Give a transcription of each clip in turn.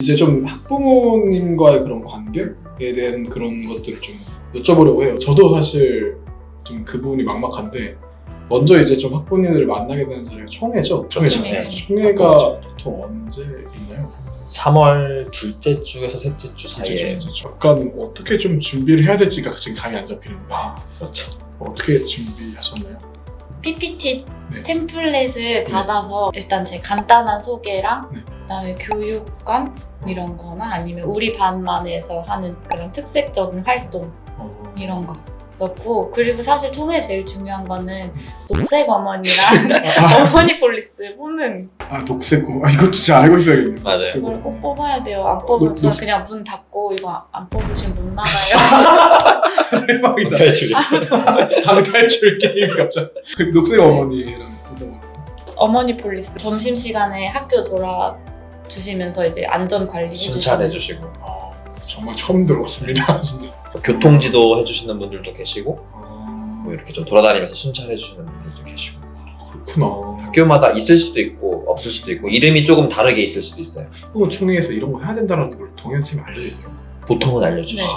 이제 좀 학부모님과의 그런 관계에 대한 그런 것들을 좀 여쭤보려고 해요. 저도 사실 좀 그 부분이 막막한데 먼저 이제 좀 학부모님들을 만나게 되는 사례가 총회죠. 총회. 총회가 보통 언제 있나요? 3월 둘째 주에서 셋째 주 사이에. 약간 어떻게 좀 준비를 해야 될지가 지금 감이 안 잡히는데 그렇죠. 어떻게 준비하셨나요? PPT 네. 템플릿을 받아서 일단 제 간단한 소개랑 네. 그다음에 교육관 이런 거나 아니면 우리 반만에서 하는 그런 특색적인 활동 이런 거 넣고, 그리고 사실 총회 제일 중요한 거는 녹색 어머니랑 어머니 폴리스 뽑는 녹색고 이것도 진짜 알고 있어야겠네요. 맞아요. 녹색고. 걸 꼭 뽑아야 돼요. 안 뽑으면 저는 녹색. 그냥 문 닫고 이거 안 뽑으시면 못 나가요. 대박이다. 탈출이. 방탈출 게임 갑자기. 녹색 어머니랑 보던 거. 어머니 폴리스 점심시간에 학교 돌아주시면서 이제 안전 관리 해주시고 순찰해주시고 정말 처음 들어봤습니다. 진짜. 교통지도 해주시는 분들도 계시고 뭐 이렇게 좀 돌아다니면서 순찰해주시는 분들도 계시고 그렇구나. 학교마다 있을 수도 있고 없을 수도 있고 이름이 조금 다르게 있을 수도 있어요. 학부모 총회에서 이런 거 해야 된다는 걸 동현 쌤이 알려주세요. 보통은 알려주시죠. 네.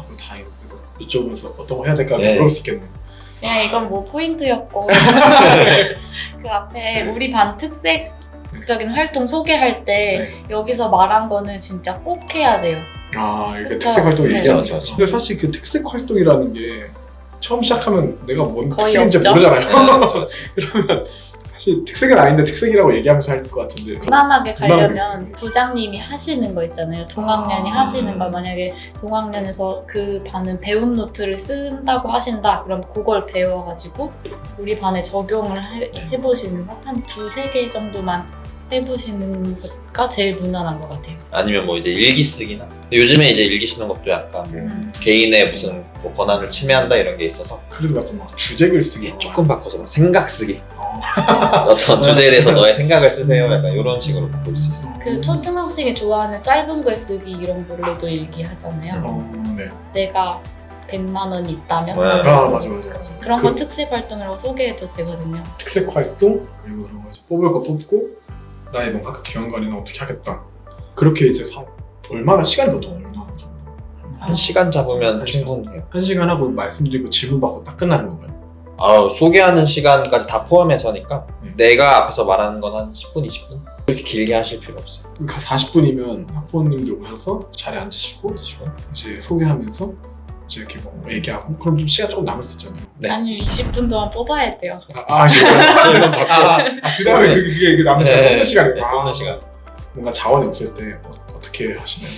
그거 다행이다. 그래서 이쪽에서 어떤 거 해야 될까 네. 물어볼 수 있겠네요. 그냥 이건 뭐 포인트였고 그 앞에 우리 반 특색적인 활동 소개할 때 여기서 말한 거는 진짜 꼭 해야 돼요. 이렇게 그쵸. 특색 활동 네. 얘기하는 그쵸, 거. 그쵸. 근데 사실 그 특색 활동이라는 게 처음 시작하면 내가 뭔 거의 특색인지 없죠. 모르잖아요. 그러면 사실 특색은 아닌데 특색이라고 얘기하면서 할 것 같은데. 무난하게 가려면 무난하게. 부장님이 하시는 거 있잖아요. 동학년이 하시는 거. 만약에 동학년에서 그 반은 배움 노트를 쓴다고 하신다. 그럼 그걸 배워가지고 우리 반에 적용을 해보시는 거 한 두세 개 정도만 해보시는 것가 제일 무난한 것 같아요. 아니면 뭐 이제 일기 쓰기나 요즘에 이제 일기 쓰는 것도 약간 뭐 개인의 무슨 뭐 권한을 침해한다 이런 게 있어서 그래서 약간 막 주제글 쓰기 조금 바꿔서 막 생각 쓰기 어. 어떤 주제에 대해서 너의 생각을 쓰세요 약간 이런 식으로 바꿀 수 있어요. 그 초등학생이 좋아하는 짧은 글 쓰기 이런 걸로도 일기하잖아요. 네. 내가 100만 원이 있다면 네. 맞아. 그런 그 거 특색 활동이라고 소개해도 되거든요. 특색 활동 그리고 그런 거 이제 뽑을 거 뽑고 나의 뭔가 그 기관관이나 어떻게 하겠다. 그렇게 이제 얼마나 시간이 보통 얼마나 정도? 1시간 잡으면 한 시간. 충분해요. 1시간 하고 말씀드리고 질문 받고 딱 끝나는 건가요? 소개하는 시간까지 다 포함해서니까 네. 내가 앞에서 말하는 건 한 10분, 20분? 그렇게 길게 하실 필요 없어요. 40분이면 학부모님들 오셔서 자리에 앉으시고 이제 소개하면서 이제 이렇게 뭐 얘기하고 그럼 좀 시간 조금 남을 수 있잖아요. 네. 아니 20분 동안 뽑아야 돼요. 그 다음에 그게 남은 시간 뽑는 시간이구나. 네, 뽑는 시간. 뭔가 자원이 없을 때 어떻게 하시나요?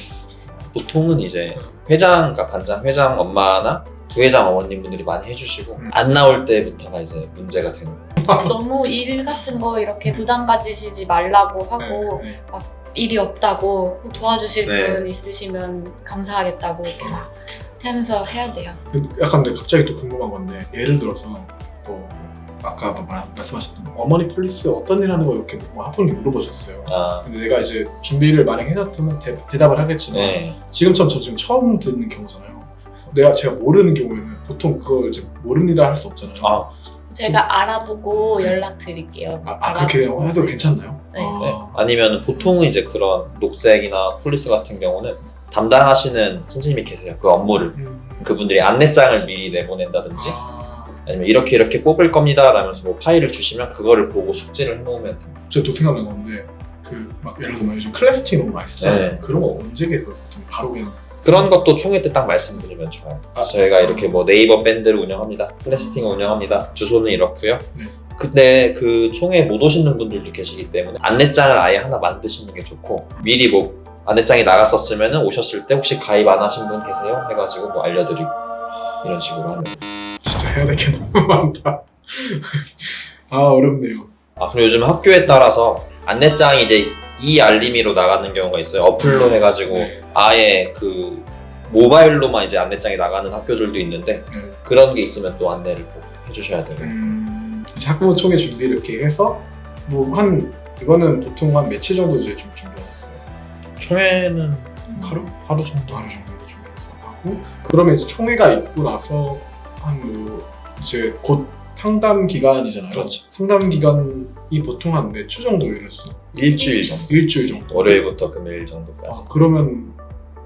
보통은 이제 회장, 그러니까 반장, 회장 엄마나 부회장 어머님분들이 많이 해주시고 안 나올 때부터가 이제 문제가 되는 거예요. 너무 일 같은 거 이렇게 부담 가지시지 말라고 하고 네. 일이 없다고 도와주실 네. 분 있으시면 감사하겠다고 이렇게 막 하면서 해야 돼요. 약간 근데 갑자기 또 궁금한 건데 예를 들어서 뭐 아까 말씀하셨던 어머니 폴리스 어떤 일 하는 거 이렇게 뭐 학부모님 물어보셨어요. 근데 내가 이제 준비를 만약 해놨으면 대답을 하겠지만 네. 지금처럼 저 지금 처음 듣는 경우잖아요. 그래서 제가 모르는 경우에는 보통 그걸 이제 모릅니다 할 수 없잖아요. 제가 알아보고 연락 드릴게요. 그렇게 해도 괜찮나요? 네. 네. 아니면 보통은 이제 그런 녹색이나 폴리스 같은 경우는 담당하시는 선생님이 계세요. 그 업무를. 그분들이 안내장을 미리 내보낸다든지 아니면 이렇게 뽑을 겁니다 라면서 뭐 파일을 주시면 그거를 보고 숙지를 해놓으면 됩니다. 저도 생각난 건데 그 막 예를 들어서 요즘 클래스팅 너무 많이 쓰잖아요. 네. 그런 거 언제 계속 보통 바로 그냥 그런 것도 총회 때 딱 말씀드리면 좋아요. 저희가 이렇게 뭐 네이버 밴드를 운영합니다. 클래스팅을 운영합니다. 주소는 이렇고요. 네. 근데 그 총회 못 오시는 분들도 계시기 때문에 안내장을 아예 하나 만드시는 게 좋고 미리 뭐 안내장이 나갔었으면 오셨을 때 혹시 가입 안 하신 분 계세요? 해가지고 뭐 알려드리고 이런 식으로 하는 거예요. 진짜 해야 될 게 너무 많다. 어렵네요. 그리고 요즘 학교에 따라서 안내장이 이제 이 알림이로 나가는 경우가 있어요. 어플로 해가지고 네. 아예 그 모바일로만 이제 안내장이 나가는 학교들도 있는데 네. 그런 게 있으면 또 안내를 꼭 해주셔야 돼요. 이제 학부모 총회 준비 이렇게 해서 뭐 이거는 보통 한 며칠 정도 이제 좀 준비하셨어요. 총회는 하루 정도 준비해서 하고 그러면 이제 총회가 있고 나서 한 뭐 이제 곧 상담 기간이잖아요. 그렇죠. 상담 기간이 보통 한 몇 주 정도 이루어지죠? 일주일 정도. 일주일 정도. 월요일부터 금요일 정도까지. 그러면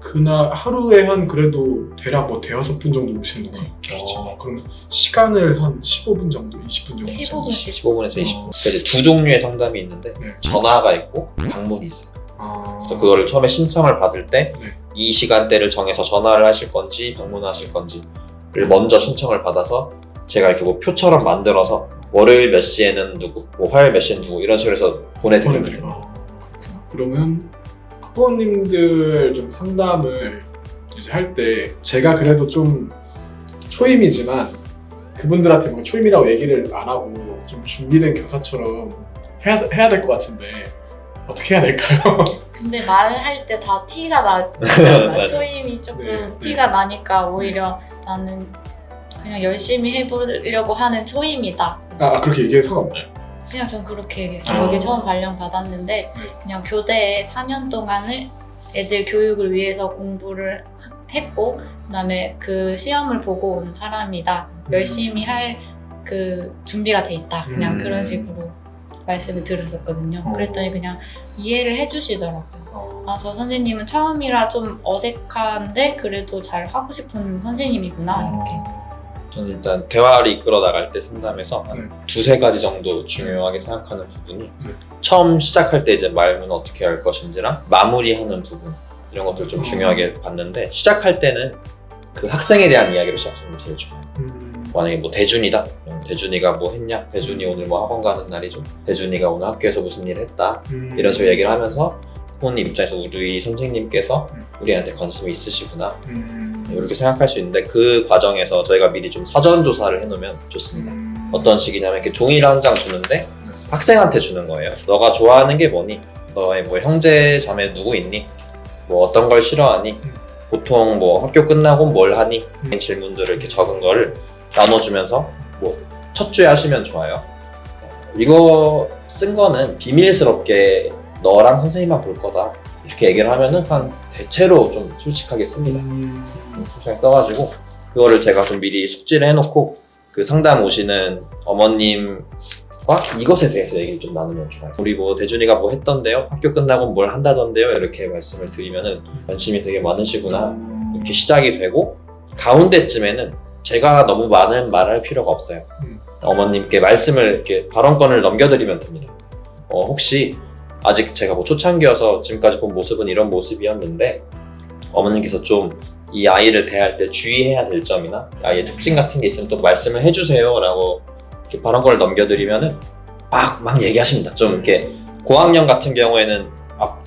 그날 하루에 한 그래도 대략 뭐 대여섯 분 정도 오시는 거예요. 그렇죠. 그럼 시간을 한 15분 정도, 20분 정도. 15분씩. 15분에서 20분. 그래서 이제 두 종류의 상담이 있는데 네. 전화가 있고 방문이 있어요. 아. 그래서 그거를 처음에 신청을 받을 때 이 네. 시간대를 정해서 전화를 하실 건지 방문하실 건지를 먼저 신청을 받아서 제가 이렇게 뭐 표처럼 만들어서 월요일 몇 시에는 누구, 뭐 화요일 몇 시에는 누구 이런 식으로 해서 보내드리거든요. 그렇구나. 그러면 학부모님들 좀 상담을 이제 할 때 제가 그래도 좀 초임이지만 그분들한테 뭔가 초임이라고 얘기를 안 하고 좀 준비된 교사처럼 해야 될 것 같은데 어떻게 해야 될까요? 근데 말을 할 때 다 티가 나. 맞아요. 초임이 조금 네, 티가 나니까 오히려 나는 그냥 열심히 해보려고 하는 초임이다. 그렇게 얘기해도 상관없나요? 그냥 전 그렇게 얘기했어요. 여기 처음 발령 받았는데 그냥 교대에 4년 동안을 애들 교육을 위해서 공부를 했고 그다음에 그 시험을 보고 온 사람이다. 열심히 할 그 준비가 돼 있다. 그냥 그런 식으로 말씀을 들었었거든요. 그랬더니 그냥 이해를 해주시더라고요. 저 선생님은 처음이라 좀 어색한데 그래도 잘 하고 싶은 선생님이구나 이렇게. 저는 일단 대화를 이끌어 나갈 때 상담에서 네. 한 두세 가지 정도 중요하게 생각하는 부분이 네. 처음 시작할 때 이제 말문을 어떻게 할 것인지랑 마무리하는 부분 이런 것들 좀 중요하게 봤는데 시작할 때는 그 학생에 대한 이야기로 시작하는 게 제일 좋아요. 만약에 뭐 대준이다. 그럼 대준이가 뭐 했냐? 대준이 오늘 뭐 학원 가는 날이죠. 대준이가 오늘 학교에서 무슨 일을 했다. 이런 식으로 얘기를 하면서 부모님 입장에서 우리 선생님께서 우리 애한테 관심이 있으시구나. 이렇게 생각할 수 있는데 그 과정에서 저희가 미리 좀 사전 조사를 해놓으면 좋습니다. 어떤 식이냐면 이렇게 종이를 한 장 주는데 학생한테 주는 거예요. 너가 좋아하는 게 뭐니? 너의 뭐 형제 자매 누구 있니? 뭐 어떤 걸 싫어하니? 보통 뭐 학교 끝나고 뭘 하니? 이런 질문들을 이렇게 적은 거를 나눠주면서 뭐 첫 주에 하시면 좋아요. 이거 쓴 거는 비밀스럽게 너랑 선생님만 볼 거다. 이렇게 얘기를 하면은 그냥 대체로 좀 솔직하게 씁니다. 솔직하게 써가지고 그거를 제가 좀 미리 숙지를 해놓고 그 상담 오시는 어머님과 이것에 대해서 얘기를 좀 나누면 좋아요. 우리 뭐 대준이가 뭐 했던데요? 학교 끝나고 뭘 한다던데요? 이렇게 말씀을 드리면은 관심이 되게 많으시구나. 이렇게 시작이 되고 가운데쯤에는 제가 너무 많은 말을 할 필요가 없어요. 어머님께 말씀을 이렇게 발언권을 넘겨드리면 됩니다. 혹시 아직 제가 뭐 초창기여서 지금까지 본 모습은 이런 모습이었는데 어머님께서 좀 이 아이를 대할 때 주의해야 될 점이나 아이의 특징 같은 게 있으면 또 말씀을 해주세요 라고 이렇게 발언권을 넘겨드리면은 막 얘기하십니다. 좀 이렇게 고학년 같은 경우에는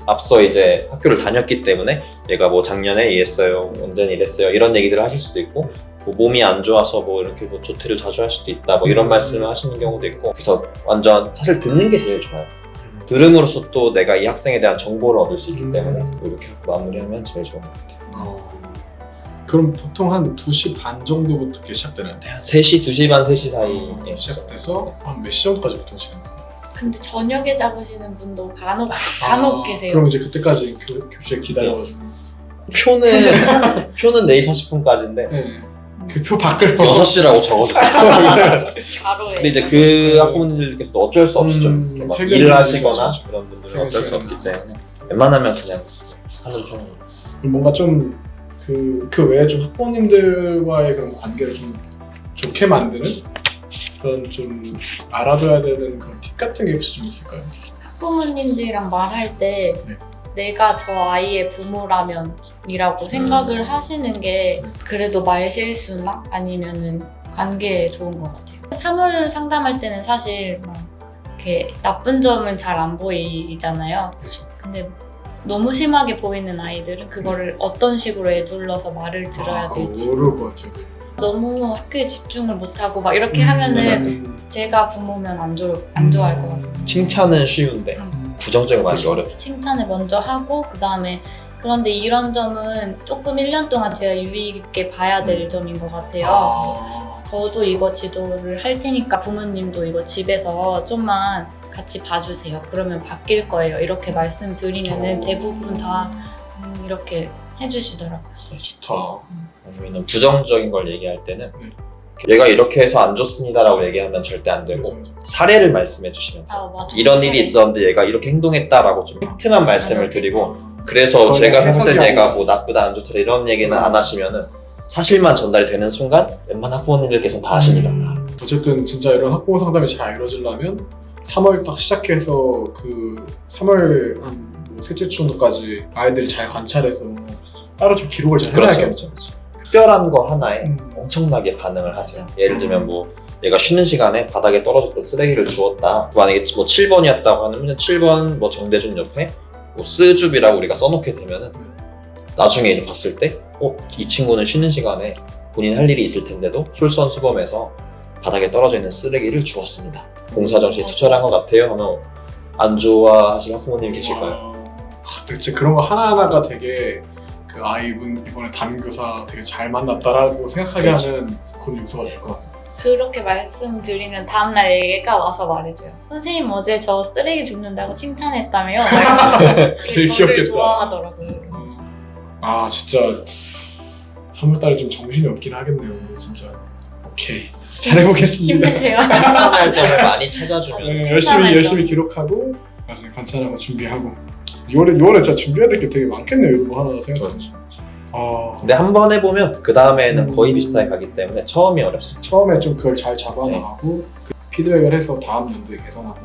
앞서 이제 학교를 다녔기 때문에 얘가 뭐 작년에 이랬어요, 언제는 이랬어요 이런 얘기들을 하실 수도 있고 뭐 몸이 안 좋아서 뭐 이렇게 뭐 조퇴를 자주 할 수도 있다 뭐 이런 말씀을 하시는 경우도 있고 그래서 완전 사실 듣는 게 제일 좋아요. 들음으로써 또 내가 이 학생에 대한 정보를 얻을 수 있기 때문에 이렇게 마무리하면 제일 좋은 것 같아요. 그럼 보통 한 2시 반 정도부터 시작되나요? 3시, 2시 반, 3시 사이에 시작돼서 한 몇 시 정도까지 보통 시작나요? 근데 저녁에 잡으시는 분도 간혹 계세요. 그럼 이제 그때까지 교실에 기다려가지고 표는 4시 40분까지인데 그 표 밖을 6시라고 적어주세요. 바로에. 근데 이제 그 학부모님들께서도 어쩔 수 없이 좀 이렇게 막 일을 하시거나 그런 분들은 어쩔 수 없기 때문에 웬만하면 그냥 하는 편이에요. 뭔가 좀 그 외에 좀 학부모님들과의 그런 관계를 좀 좋게 만드는 그런 좀 알아둬야 되는 그런 팁 같은 게 혹시 좀 있을까요? 학부모님들이랑 말할 때 내가 저 아이의 부모라면이라고 생각을 하시는 게 그래도 말 실수나 아니면은 관계에 좋은 것 같아요. 3월 상담할 때는 사실 막 이렇게 나쁜 점은 잘 안 보이잖아요. 그렇죠. 근데 너무 심하게 보이는 아이들은 그거를 어떤 식으로 애둘러서 말을 들어야 될지 그럴 것 같아요. 너무 학교에 집중을 못하고 막 이렇게 하면은 제가 부모면 안 좋아할 것 같아요. 칭찬은 쉬운데 부정적인 말이 어렵죠. 칭찬을 먼저 하고 그 다음에 그런데 이런 점은 조금 1년 동안 제가 유의 깊게 봐야 될 점인 것 같아요. 저도 이거 지도를 할 테니까 부모님도 이거 집에서 좀만 같이 봐주세요. 그러면 바뀔 거예요. 이렇게 말씀드리면은 대부분 다 이렇게 해주시더라고요. 좋다. 아니면 부정적인 걸 얘기할 때는 얘가 이렇게 해서 안 좋습니다라고 얘기하면 절대 안 되고 맞아. 사례를 말씀해 주시면 돼요. 맞아. 이런 일이 있었는데 얘가 이렇게 행동했다라고 좀 팩트만 말씀을 드리고 그래서 그걸 제가 생각할 땐 해석이 얘가 아니라. 뭐 나쁘다 안 좋다 이런 얘기는 안 하시면은 사실만 전달이 되는 순간 웬만한 학부모님들께서는 다 아십니다. 어쨌든 진짜 이런 학부모 상담이 잘 이루어지려면 3월 딱 시작해서 그 3월 한뭐 셋째 주 정도까지 아이들이 잘 관찰해서 따로 좀 기록을 잘 해놔야겠죠. 특별한 거 하나에 음. 엄청나게 반응을 하세요. 예를 들면 뭐 얘가 쉬는 시간에 바닥에 떨어졌던 쓰레기를 주웠다. 만약에 뭐 7번이었다고 하면 7번 뭐 정대준 옆에 뭐 스줍이라고 우리가 써놓게 되면은 나중에 이제 봤을 때 이 친구는 쉬는 시간에 본인 할 일이 있을 텐데도 솔선수범해서 바닥에 떨어져 있는 쓰레기를 주웠습니다. 봉사정신이 투철한 것 같아요 하면 안 좋아하실 학부모님이 계실까요? 진짜 그런 거 하나하나가 되게 그 아이분 이번에 담임교사 되게 잘 만났다라고 생각하게 그렇죠. 하는 그런 요소가 될 것 같아요. 그렇게 말씀드리면 다음날 얘가 와서 말해줘요. 선생님 어제 저 쓰레기 줍는다고 칭찬했다며? 되게 저를 귀엽겠다. 좋아하더라고요. 아 진짜 3월달에 좀 정신이 없긴 하겠네요. 진짜 오케이 잘해보겠습니다. 힘내세요. 칭찬할 점을 많이 찾아주면 네, 칭찬할 열심히 기록하고 맞아요 관찰하고 준비하고 6월에 진짜 준비해야 될 게 되게 많겠네요. 이런 거 하나 생각하면. 근데 한 번 해보면 그 다음에는 음. 거의 비슷하게 가기 때문에 처음이 어렵습니다. 처음에 좀 그걸 잘 잡아나가고 그 피드백을 해서 다음 연도에 개선하고